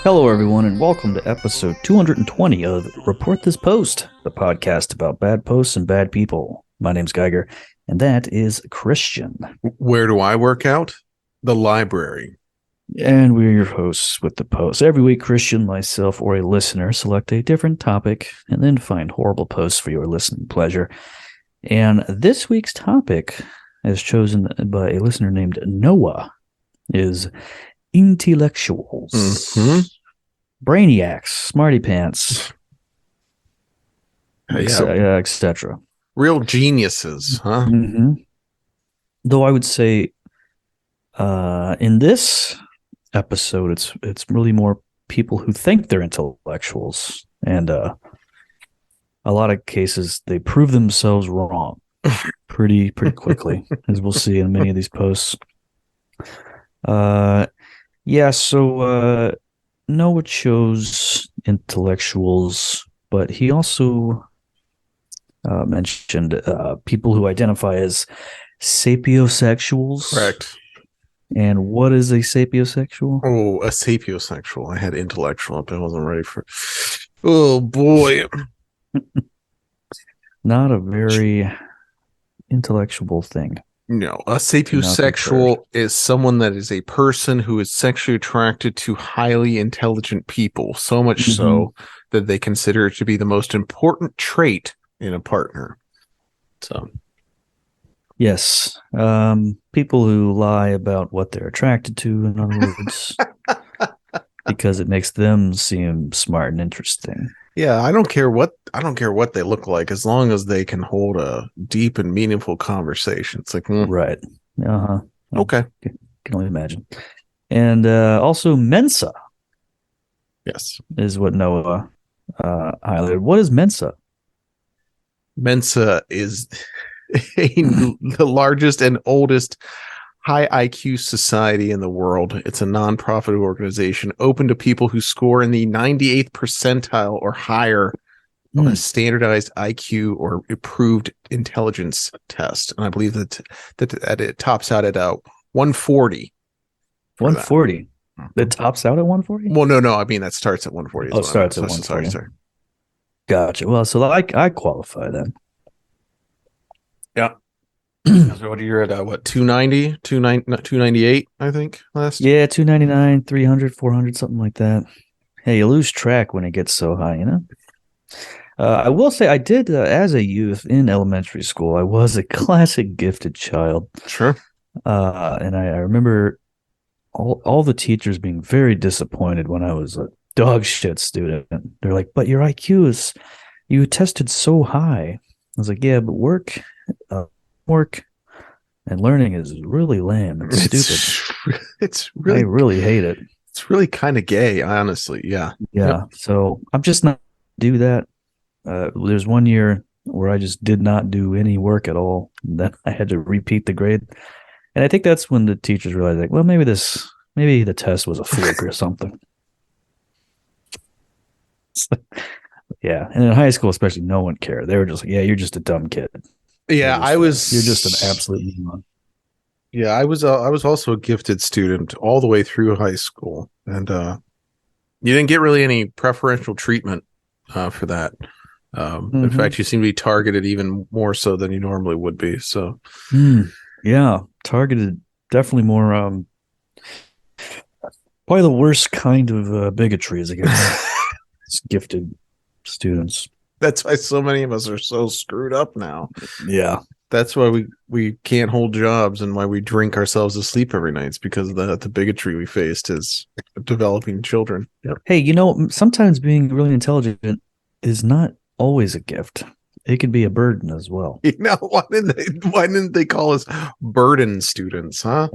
Hello, everyone, and welcome to episode 220 of Report This Post, the podcast about bad posts and bad people. My name's Geiger, and that is Christian. Where do I work out? The library. And we're your hosts with the post. Every week, Christian, myself, or a listener select a different topic and then find horrible posts for your listening pleasure. And this week's topic, as chosen by a listener named Noah, is intellectuals. Mm-hmm. Brainiacs, smartypants, etc. Real geniuses, huh? Mm-hmm. Though I would say in this episode, it's really more people who think they're intellectuals, and a lot of cases they prove themselves wrong pretty quickly, as we'll see in many of these posts. So Noah chose intellectuals, but he also mentioned people who identify as sapiosexuals. Correct. And what is a sapiosexual? Oh, a sapiosexual. I had intellectual up. I wasn't ready for. Oh boy. Not a very intellectual thing. No, a sapiosexual is someone that is a person who is sexually attracted to highly intelligent people, so much so that they consider it to be the most important trait in a partner. So, yes, people who lie about what they're attracted to, in other words, because it makes them seem smart and interesting. Yeah, I don't care what they look like, as long as they can hold a deep and meaningful conversation. It's like, right. Okay. Can only imagine. And also MENSA. Yes. Is what Noah highlighted. What is MENSA? MENSA is the largest and oldest high IQ society in the world. It's a nonprofit organization open to people who score in the 98th percentile or higher on a standardized IQ or improved intelligence test. And I believe that it tops out at 140. 140. That tops out at 140? Well, no. I mean, that starts at 140. Oh, starts at 140. Sorry. Gotcha. Well, so I qualify then. Yeah. So what you're at, what, 290, 298, I think, last? Yeah, 299, 300, 400, something like that. Hey, you lose track when it gets so high, you know? I will say I did, as a youth in elementary school, I was a classic gifted child. Sure. And I remember all the teachers being very disappointed when I was a dog shit student. They're like, but your IQ you tested so high. I was like, yeah, but work and learning is really lame and stupid. I really hate it. It's really kind of gay, honestly. Yeah. Yep. So I'm just not do that. There's one year where I just did not do any work at all. And then I had to repeat the grade. And I think that's when the teachers realized, like, well, maybe the test was a fluke or something. Yeah. And in high school, especially, no one cared. They were just like, yeah, you're just a dumb kid. Yeah, you're just an absolute moron. Yeah, I was also a gifted student all the way through high school, and you didn't get really any preferential treatment for that. In fact, you seem to be targeted even more so than you normally would be. So, yeah, targeted definitely more. Probably the worst kind of bigotry is against gifted students. That's why so many of us are so screwed up now. Yeah. That's why we can't hold jobs and why we drink ourselves to sleep every night. It's because of the bigotry we faced as developing children. Yep. Hey, sometimes being really intelligent is not always a gift. It could be a burden as well. Why didn't they call us burden students, huh?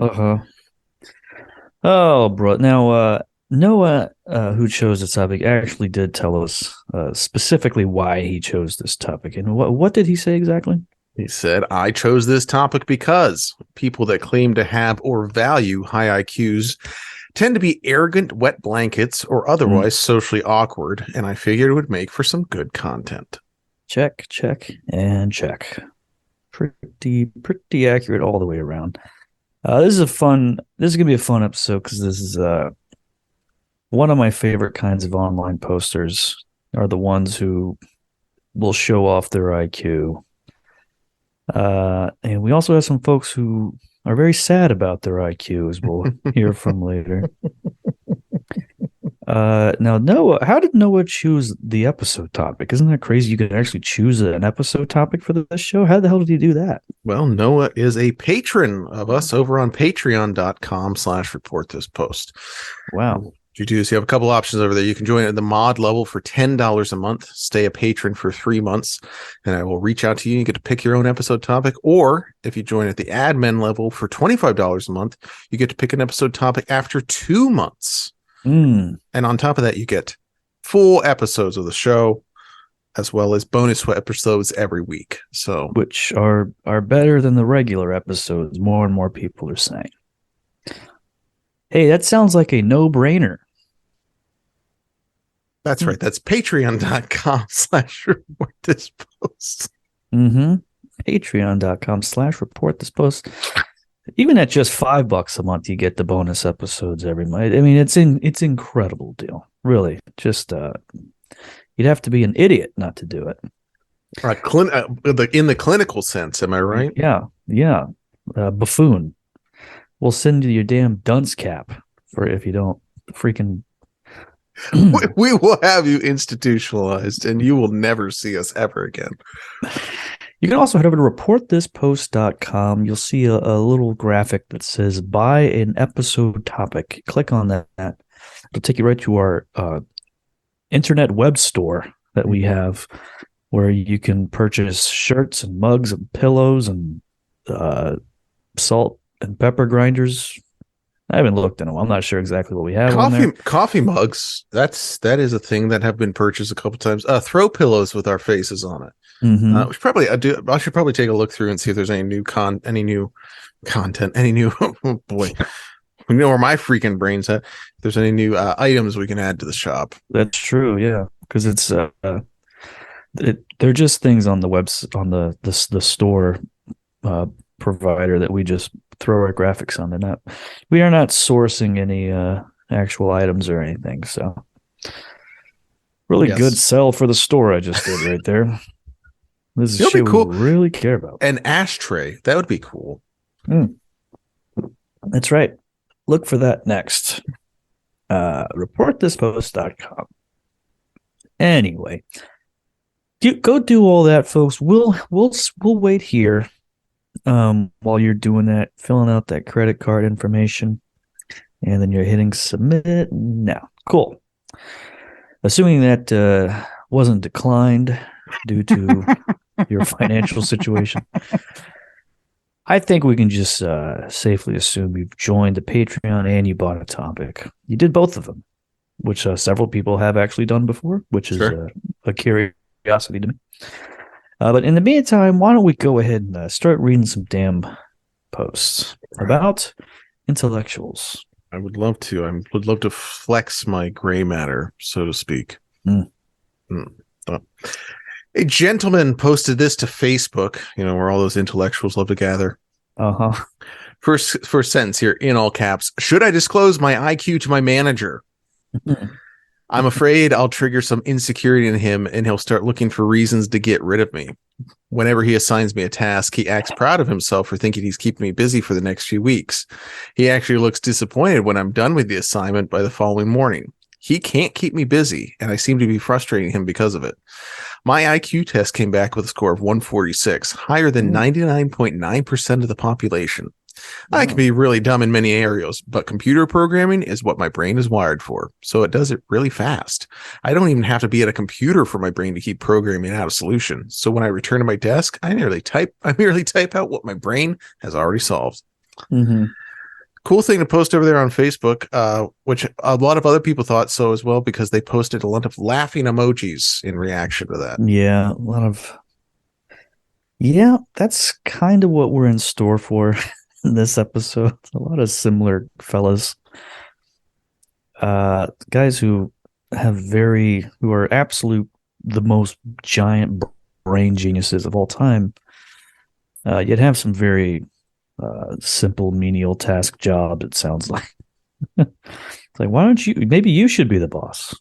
Oh, bro. Now, Noah, who chose this topic, actually did tell us specifically why he chose this topic. And what did he say exactly? He said, I chose this topic because people that claim to have or value high IQs tend to be arrogant wet blankets or Mm, otherwise socially awkward, and I figured it would make for some good content. check, check, and check. Pretty accurate all the way around. This is gonna be a fun episode because this is one of my favorite kinds of online posters are the ones who will show off their IQ. And we also have some folks who are very sad about their IQ, as we'll hear from later. Now, Noah, how did Noah choose the episode topic? Isn't that crazy? You can actually choose an episode topic for this show. How the hell did he do that? Well, Noah is a patron of us over on patreon.com/report this post. Wow. You do is you have a couple options over there. You can join at the mod level for $10 a month, stay a patron for 3 months, and I will reach out to you. You get to pick your own episode topic. Or if you join at the admin level for $25 a month, you get to pick an episode topic after 2 months. Mm. And on top of that, you get full episodes of the show, as well as bonus episodes every week. So, Which are better than the regular episodes, more and more people are saying. Hey, that sounds like a no-brainer. that's right. That's patreon.com/report this post. Mm-hmm. Patreon.com/report this post. Even at just $5 a month, you get the bonus episodes every month. I mean, it's incredible deal. Really. Just you'd have to be an idiot not to do it. In the clinical sense, am I right? Yeah. Buffoon. We'll send you your damn dunce cap for if you don't freaking We will have you institutionalized and you will never see us ever again. You can also head over to reportthispost.com. You'll see a little graphic that says buy an episode topic. Click on that. It'll take you right to our internet web store that we have where you can purchase shirts and mugs and pillows and salt and pepper grinders. I haven't looked in a while. I'm not sure exactly what we have on there. Coffee mugs. That is a thing that have been purchased a couple times. Throw pillows with our faces on it. Mm-hmm. I should probably take a look through and see if there's any new content, oh boy. We know where my freaking brain's at. If there's any new items we can add to the shop. That's true, yeah. Because it's they're just things on the the store provider that we just throw our graphics on. We are not sourcing any actual items or anything. So really good sell for the store I just did right there. This is shit cool. We really care about. An ashtray. That would be cool. That's right. Look for that next. Reportthispost.com. Anyway, go do all that, folks. We'll wait here while you're doing that, filling out that credit card information, and then you're hitting submit now. Cool. Assuming that wasn't declined due to your financial situation, I think we can just safely assume you've joined the Patreon and you bought a topic. You did both of them, which several people have actually done before, which is a curiosity to me. But in the meantime, why don't we go ahead and start reading some damn posts about intellectuals. I would love to. I would love to flex my gray matter, so to speak. A gentleman posted this to Facebook, where all those intellectuals love to gather. First sentence here, in all caps. Should I disclose my IQ to my manager? I'm afraid I'll trigger some insecurity in him and he'll start looking for reasons to get rid of me. Whenever he assigns me a task, he acts proud of himself for thinking he's keeping me busy for the next few weeks. He actually looks disappointed when I'm done with the assignment by the following morning. He can't keep me busy, and I seem to be frustrating him because of it. My IQ test came back with a score of 146, higher than 99.9% of the population. I can be really dumb in many areas, but computer programming is what my brain is wired for, so it does it really fast. I don't even have to be at a computer for my brain to keep programming out a solution. So when I return to my desk, I merely type out what my brain has already solved. Cool thing to post over there on Facebook, which a lot of other people thought so as well, because they posted a lot of laughing emojis in reaction to that. Yeah, a lot of yeah, that's kind of what we're in store for in this episode. A lot of similar fellas. Guys who are absolute the most giant brain geniuses of all time. Yet have some very simple menial task jobs, it sounds like. It's like, why don't you maybe you should be the boss.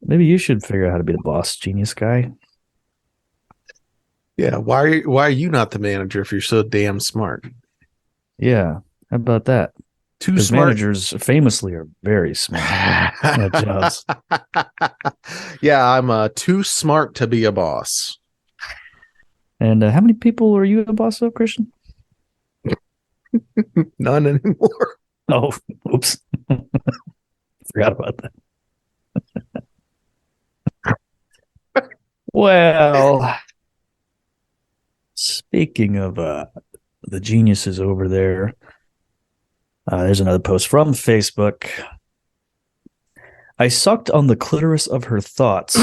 Maybe you should figure out how to be the boss, genius guy. Yeah, why are you not the manager if you're so damn smart? Yeah. How about that? Too Because smart. managers famously are very smart at jobs. Yeah, I'm too smart to be a boss. And how many people are you a boss of, Christian? None anymore. Oh, oops. Forgot about that. Well, speaking of the geniuses over there, there's another post from Facebook. I sucked on the clitoris of her thoughts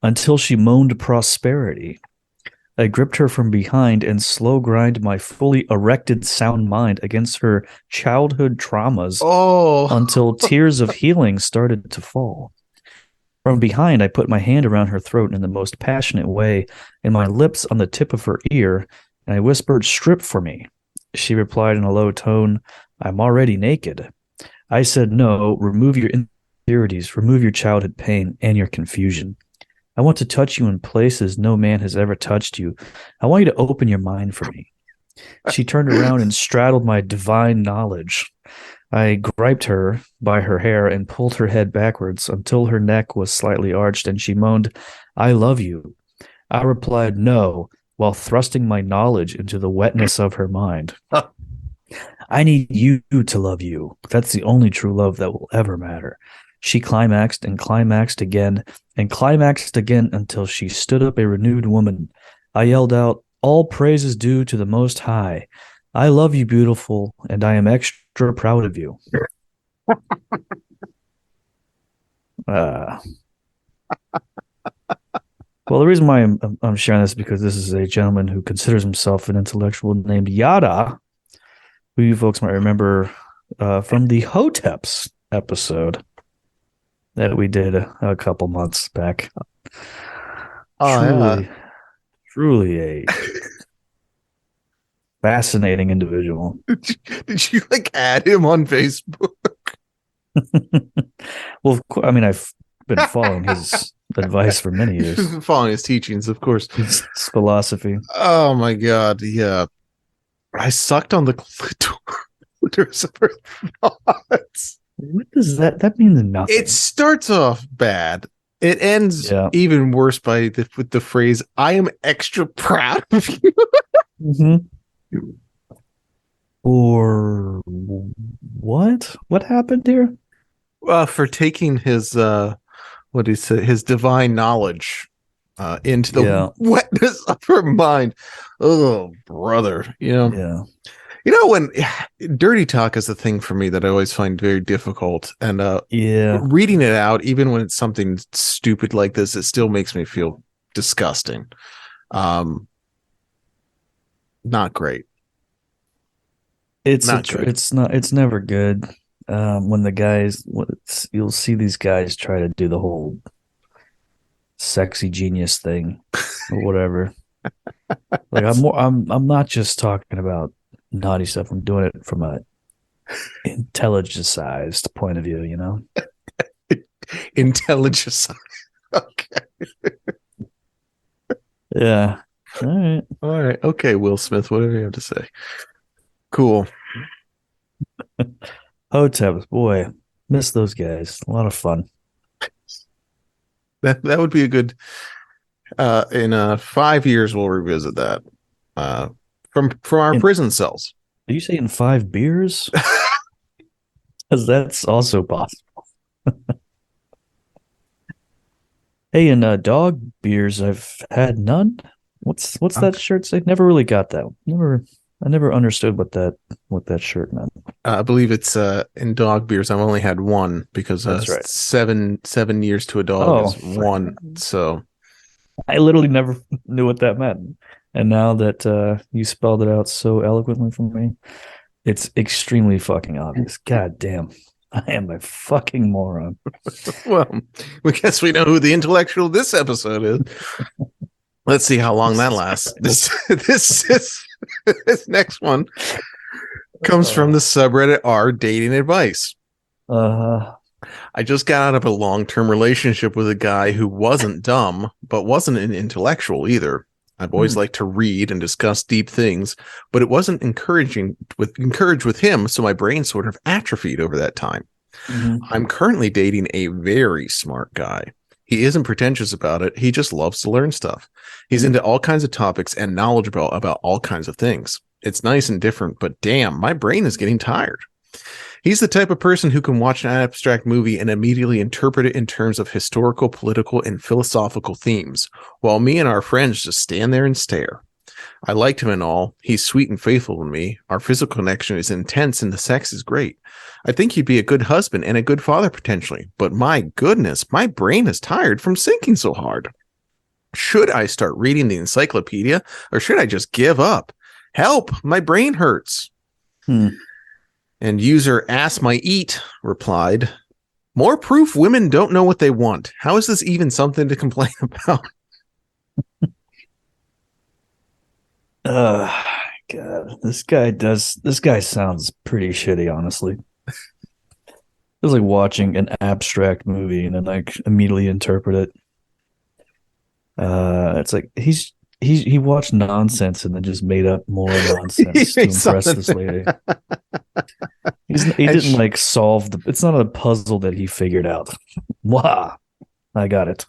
until she moaned prosperity. I gripped her from behind and slow grind my fully erected sound mind against her childhood traumas Oh, until tears of healing started to fall. From behind, I put my hand around her throat in the most passionate way and my lips on the tip of her ear, and I whispered, "Strip for me." She replied in a low tone, "I'm already naked." I said, "No, remove your insecurities, remove your childhood pain and your confusion. I want to touch you in places no man has ever touched you. I want you to open your mind for me." She turned around and straddled my divine knowledge. I griped her by her hair and pulled her head backwards until her neck was slightly arched, and she moaned, "I love you." I replied, "No," while thrusting my knowledge into the wetness of her mind. "I need you to love you. That's the only true love that will ever matter." She climaxed and climaxed again and climaxed again until she stood up a renewed woman. I yelled out, "All praise is due to the Most High. I love you, beautiful, and I am extra proud of you." Uh, well, the reason why I'm sharing this is because this is a gentleman who considers himself an intellectual named Yada, who you folks might remember from the Hoteps episode that we did a couple months back. oh Truly, yeah. truly a fascinating individual. Did you like add him on Facebook? Well, I mean, I've been following his advice for many years. Following his teachings, of course. His philosophy. Oh my god, yeah. I sucked on the clitoris of her thoughts. What does that mean? Nothing. It starts off bad. It ends even worse with the phrase, "I am extra proud of you." Mm-hmm. Or what? What happened here? For taking his what he said, his divine knowledge into the wetness of her mind. Oh, brother, Yeah. When dirty talk is a thing for me that I always find very difficult, and reading it out, even when it's something stupid like this, it still makes me feel disgusting. Not great. It's never good. When the guys, you'll see these guys try to do the whole sexy genius thing or whatever. Like I'm not just talking about naughty stuff. I'm doing it from a intelligence-sized point of view, Intelligence. Okay. Yeah. All right. Okay, Will Smith, whatever you have to say. Cool. Hoteps, boy, miss those guys. A lot of fun. That would be a good. In 5 years, we'll revisit that. From our prison cells. Are you saying 5 beers? Because that's also possible. Hey, and dog beers, I've had none. What's that Okay. shirt say? Never really got that. I never understood what that shirt meant. I believe it's in dog beers. I've only had one because That's right. 7 years to a dog Oh, is one. So I literally never knew what that meant. And now that you spelled it out so eloquently for me, it's extremely fucking obvious. God damn. I am a fucking moron. well, we guess we know who the intellectual this episode is. Let's see how long that lasts. This next one comes from the subreddit r dating advice. Uh, I just got out of a long-term relationship with a guy who wasn't dumb, but wasn't an intellectual either. I've always liked to read and discuss deep things, but it wasn't encouraged with him, so my brain sort of atrophied over that time. I'm currently dating a very smart guy. He isn't pretentious about it. He just loves to learn stuff. He's into all kinds of topics and knowledgeable about all kinds of things. It's nice and different, but damn, my brain is getting tired. He's the type of person who can watch an abstract movie and immediately interpret it in terms of historical, political, and philosophical themes, while me and our friends just stand there and stare. I liked him and all. He's sweet and faithful to me. Our physical connection is intense and the sex is great. I think he'd be a good husband and a good father potentially, but my goodness, my brain is tired from thinking so hard. Should I start reading the encyclopedia or should I just give up? Help, my brain hurts. And user Ask My Eat replied, more proof women don't know what they want. How is this even something to complain about? God, this guy sounds pretty shitty, honestly. It was like watching an abstract movie and then like immediately interpret it. It's like he watched nonsense and then just made up more nonsense to impress this lady. He didn't like solve it's not a puzzle that he figured out. Wow, I got it.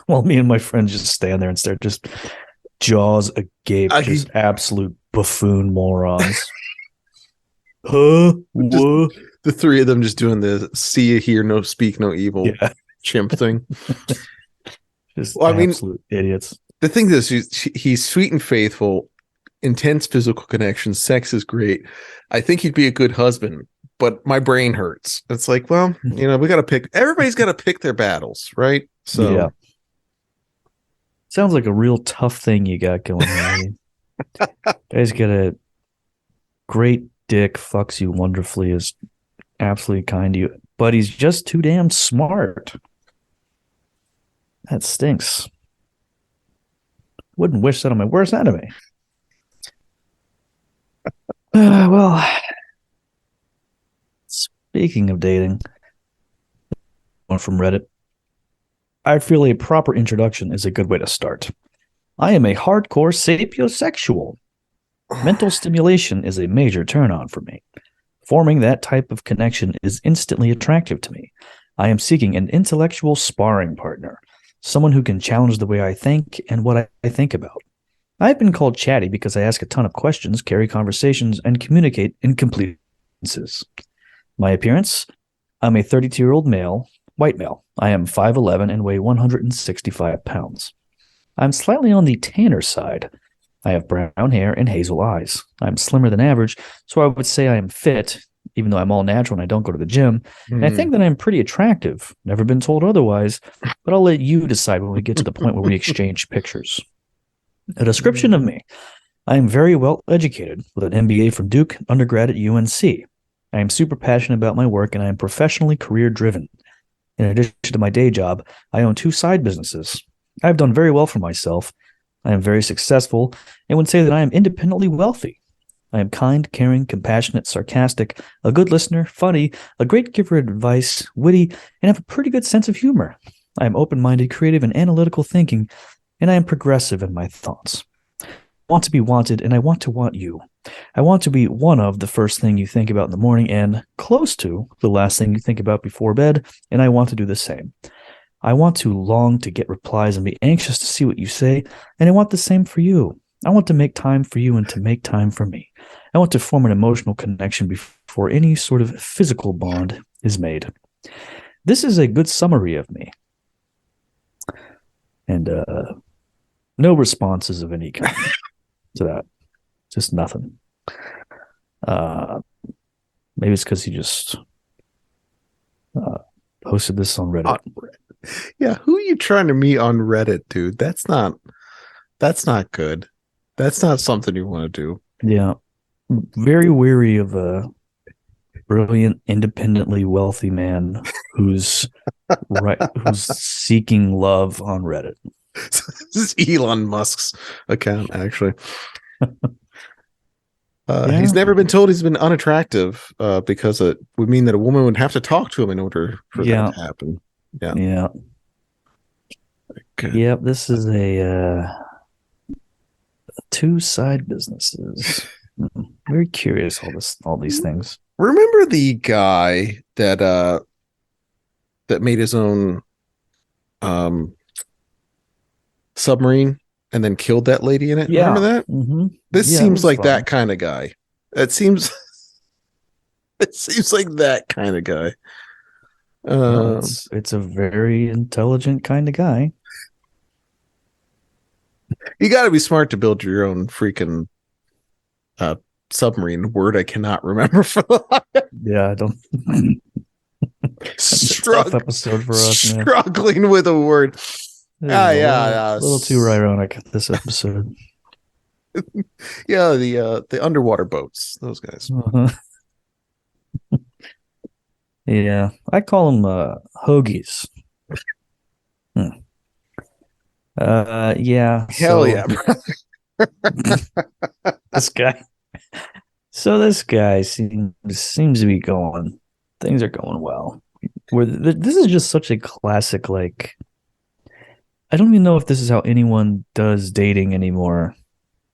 While me and my friends just stand there and start just jaws agape, just absolute buffoon morons. What? The three of them just doing the see you hear no speak no evil chimp thing. Just absolute idiots. The thing is, he's sweet and faithful, intense physical connection, sex is great. I think he'd be a good husband, but my brain hurts. It's like, well, we got to pick. Everybody's got to pick their battles, right? So, yeah. Sounds like a real tough thing you got going on. Guy's got a great dick, fucks you wonderfully, is absolutely kind to you, but he's just too damn smart. That stinks. Wouldn't wish that on my worst enemy. Well, speaking of dating, one from Reddit. I feel a proper introduction is a good way to start. I am a hardcore sapiosexual. Mental stimulation is a major turn-on for me. Forming that type of connection is instantly attractive to me. I am seeking an intellectual sparring partner, someone who can challenge the way I think and what I think about. I've been called chatty because I ask a ton of questions, carry conversations, and communicate in complete sentences. My appearance? I'm a 32-year-old male, white male. I am 5'11" and weigh 165 pounds. I'm slightly on the tanner side. I have brown hair and hazel eyes. I'm slimmer than average, so I would say I am fit, even though I'm all natural and I don't go to the gym. And I think that I'm pretty attractive. Never been told otherwise, but I'll let you decide when we get to the point where we exchange pictures. A description of me. I am very well educated with an MBA from Duke, undergrad at UNC. I am super passionate about my work and I am professionally career driven. In addition to my day job, I own 2 side businesses. I've done very well for myself. I am very successful and would say that I am independently wealthy. I am kind, caring, compassionate, sarcastic, a good listener, funny, a great giver of advice, witty, and have a pretty good sense of humor. I am open-minded, creative, and analytical thinking, and I am progressive in my thoughts. I want to be wanted, and I want to want you. I want to be one of the first thing you think about in the morning and close to the last thing you think about before bed, and I want to do the same. I want to long to get replies and be anxious to see what you say, and I want the same for you. I want to make time for you and to make time for me. I want to form an emotional connection before any sort of physical bond is made. This is a good summary of me. and no responses of any kind to that. Just nothing. Maybe it's because he just posted this on Reddit. Yeah, who are you trying to meet on Reddit, dude? That's not good. That's not something you want to do. Yeah. Very weary of a brilliant, independently wealthy man who's seeking love on Reddit. This is Elon Musk's account, actually. Yeah. He's never been told he's been unattractive because it would mean that a woman would have to talk to him in order for that to happen. Yeah. Yeah. Good. Yep. This is a two side businesses. Very curious. All these things. Remember the guy that made his own submarine and then killed that lady in it? Yeah. Remember that? Mm-hmm. This seems like that kind of guy. It seems like that kind of guy. No, it's a very intelligent kind of guy. You got to be smart to build your own freaking submarine. Word I cannot remember for the life. Yeah, I don't. Tough episode for us, man. Struggling with a word. A little too ironic this episode. Yeah, the underwater boats, those guys. Uh-huh. Yeah, I call them hoagies. Yeah. Hell yeah, this guy. So this guy seems to be going. Things are going well. This is just such a classic. Like, I don't even know if this is how anyone does dating anymore.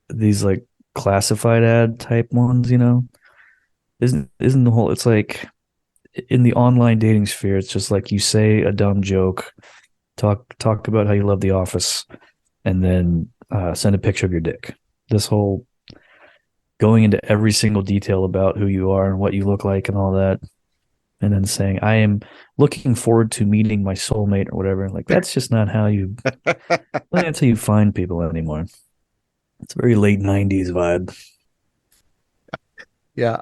These like classified ad type ones, you know, isn't the whole? It's like in the online dating sphere, it's just like you say a dumb joke, talk about how you love The Office, and then send a picture of your dick. This whole going into every single detail about who you are and what you look like and all that, and then saying, I am looking forward to meeting my soulmate or whatever. Like, that's just not how that's how you find people anymore. It's a very late 90s vibe. Yeah.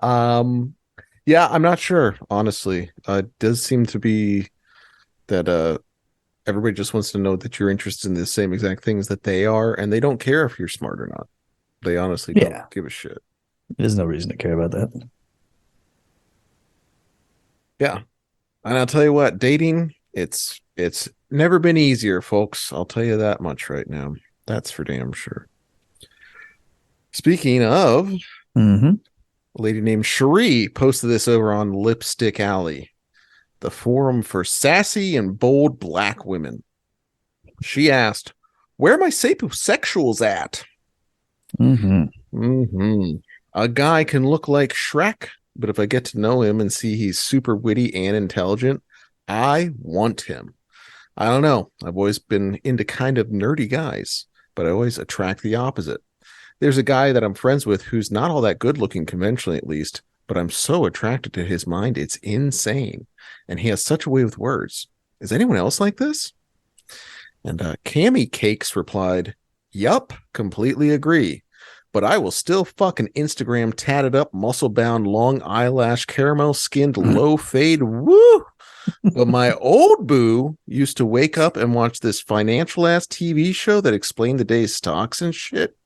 Yeah, I'm not sure, honestly. It does seem to be that everybody just wants to know that you're interested in the same exact things that they are, and they don't care if you're smart or not. They honestly don't give a shit. There's no reason to care about that. Yeah. And I'll tell you what, dating, it's never been easier, folks. I'll tell you that much right now. That's for damn sure. Speaking of, a lady named Cherie posted this over on Lipstick Alley, the forum for sassy and bold black women. She asked, where are my sapiosexuals at? A guy can look like Shrek, but if I get to know him and see he's super witty and intelligent, I want him. I don't know. I've always been into kind of nerdy guys, but I always attract the opposite. There's a guy that I'm friends with who's not all that good looking conventionally, at least, but I'm so attracted to his mind. It's insane. And he has such a way with words. Is anyone else like this? And Cammy Cakes replied, yup, completely agree. But I will still fuck an Instagram tatted up, muscle bound, long eyelash, caramel skinned, low fade. Woo! But my old boo used to wake up and watch this financial ass TV show that explained the day's stocks and shit.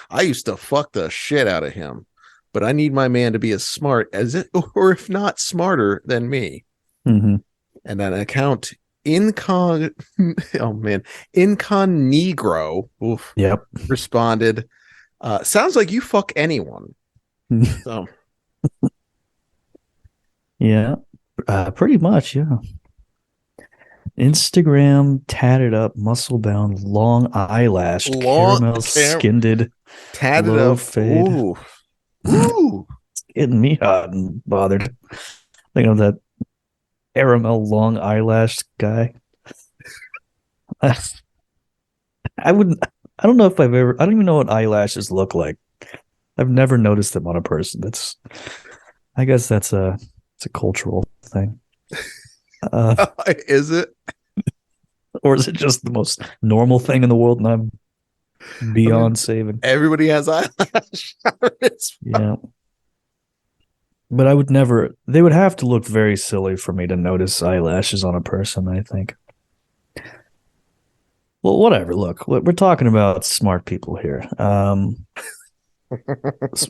I used to fuck the shit out of him. But I need my man to be as smart as it, or if not smarter than me. And an account Incognegro responded, sounds like you fuck anyone. So yeah, pretty much, yeah. Instagram tatted up, muscle bound, long eyelashed, caramel skinned, tatted low up fade. Ooh. It's getting me hot and bothered. Think of that caramel long eyelashed guy. I don't know if I don't even know what eyelashes look like. I've never noticed them on a person. I guess it's a cultural thing. Is it? Or is it just the most normal thing in the world and I'm I mean, beyond saving? everybody has eyelash. It's Yeah. But I would never, they would have to look very silly for me to notice eyelashes on a person, I think. Well, whatever. Look, we're talking about smart people here.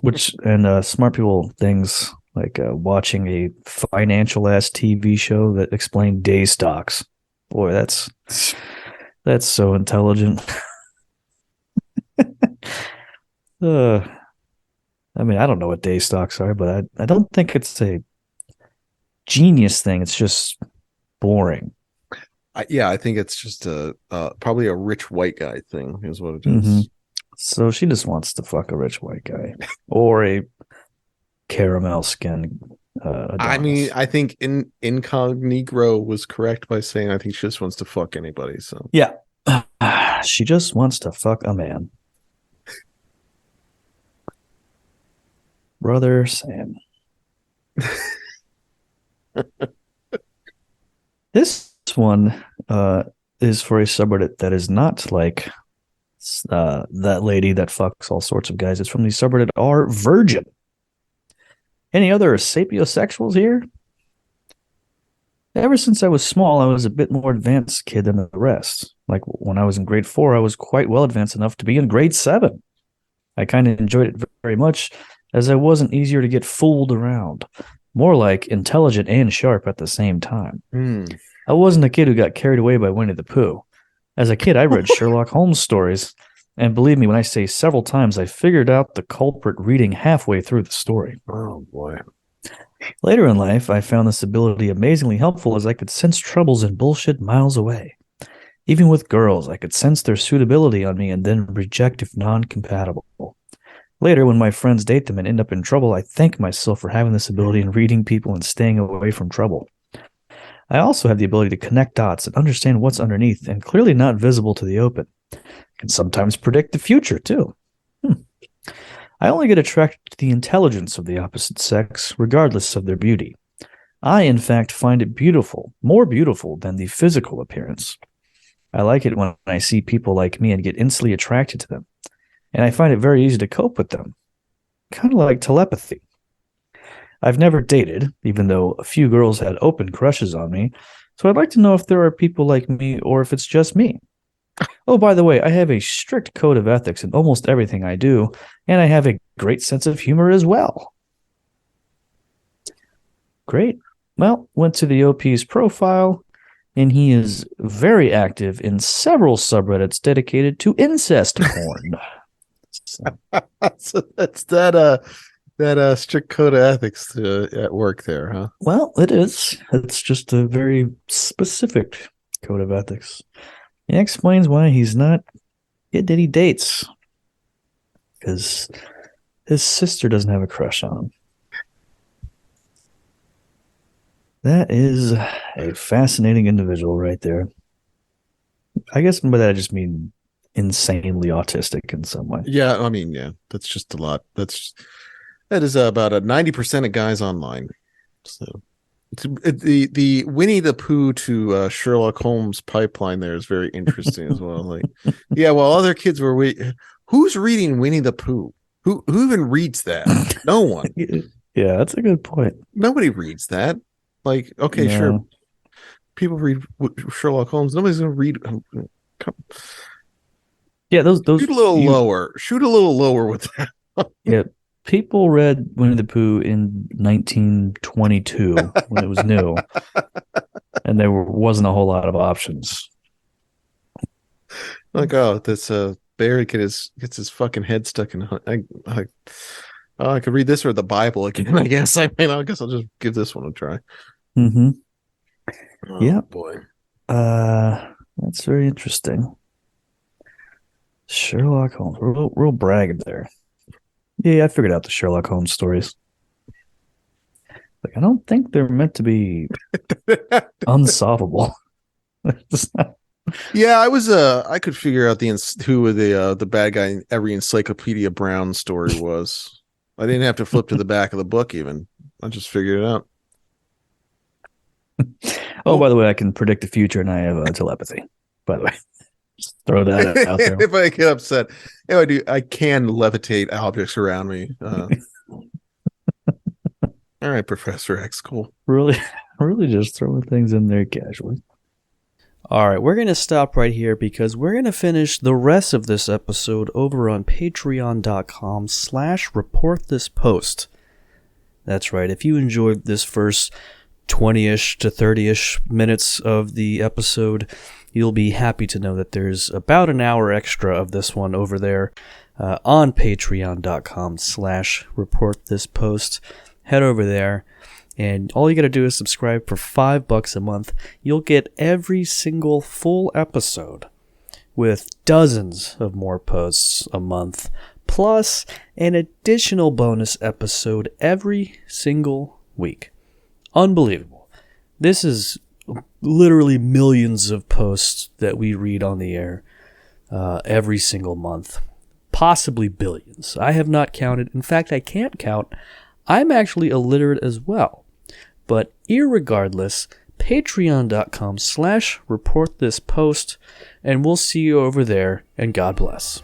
Which, and smart people things like watching a financial ass TV show that explained day stocks. Boy, that's so intelligent. uh, I mean, I don't know what day stocks are, but I don't think it's a genius thing. It's just boring. Yeah, I think it's just a probably a rich white guy thing is what it is. Mm-hmm. So she just wants to fuck a rich white guy or a caramel skin Adonis. I mean, I think Incognegro was correct by saying I think she just wants to fuck anybody. So yeah, she just wants to fuck a man. Brother Sam. This one is for a subreddit that is not like that lady that fucks all sorts of guys. It's from the subreddit R Virgin. Any other sapiosexuals here? Ever since I was small, I was a bit more advanced kid than the rest. Like when I was in grade 4, I was quite well advanced enough to be in grade 7. I kind of enjoyed it very much as I wasn't easier to get fooled around. More like intelligent and sharp at the same time. I wasn't a kid who got carried away by Winnie the Pooh. As a kid, I read Sherlock Holmes stories. And believe me when I say several times, I figured out the culprit reading halfway through the story. Oh, boy. Later in life, I found this ability amazingly helpful as I could sense troubles and bullshit miles away. Even with girls, I could sense their suitability on me and then reject if non-compatible. Later, when my friends date them and end up in trouble, I thank myself for having this ability in reading people and staying away from trouble. I also have the ability to connect dots and understand what's underneath and clearly not visible to the open. I can sometimes predict the future, too. I only get attracted to the intelligence of the opposite sex, regardless of their beauty. I, in fact, find it beautiful, more beautiful than the physical appearance. I like it when I see people like me and get instantly attracted to them. And I find it very easy to cope with them. Kind of like telepathy. I've never dated, even though a few girls had open crushes on me, so I'd like to know if there are people like me or if it's just me. Oh, by the way, I have a strict code of ethics in almost everything I do, and I have a great sense of humor as well. Great. Well, went to the OP's profile, and he is very active in several subreddits dedicated to incest porn. So that's that strict code of ethics at work there, huh? Well, it is. It's just a very specific code of ethics. He explains why he's not getting any dates. Because his sister doesn't have a crush on him. That is a fascinating individual right there. I guess by that I just mean insanely autistic in some way. Yeah, I mean, yeah, that's just a lot. That is about a 90% of guys online. So the Winnie the Pooh to Sherlock Holmes pipeline there is very interesting as well. Like, yeah, while other kids were who's reading Winnie the Pooh? Who even reads that? No one. Yeah, that's a good point. Nobody reads that. Like, okay, sure, people read Sherlock Holmes. Nobody's gonna read. Yeah, those shoot a little lower. Shoot a little lower with that. Yeah, people read Winnie the Pooh in 1922 when it was new, and there wasn't a whole lot of options. Like, oh, this Barry gets his fucking head stuck in. I could read this or the Bible again. I guess. I guess I'll just give this one a try. Mm-hmm. Oh, yeah, boy. That's very interesting. Sherlock Holmes, real bragging there. Yeah, I figured out the Sherlock Holmes stories. Like, I don't think they're meant to be unsolvable. Yeah, I could figure out who the bad guy in every Encyclopedia Brown story was. I didn't have to flip to the back of the book even. I just figured it out. Oh, by the way, I can predict the future and I have telepathy. by the way. Just throw that out there. If I get upset, I can levitate objects around me. All right, Professor X, cool. Really just throwing things in there casually. All right, we're going to stop right here because we're going to finish the rest of this episode over on patreon.com/reportthispost. That's right. If you enjoyed this first 20-ish to 30-ish minutes of the episode, you'll be happy to know that there's about an hour extra of this one over there on patreon.com/reportthispost. Head over there, and all you got to do is subscribe for $5 a month. You'll get every single full episode with dozens of more posts a month, plus an additional bonus episode every single week. Unbelievable. This is literally millions of posts that we read on the air every single month. Possibly billions. I have not counted. In fact, I can't count. I'm actually illiterate as well. But irregardless, patreon.com/reportthispost, and we'll see you over there, and God bless.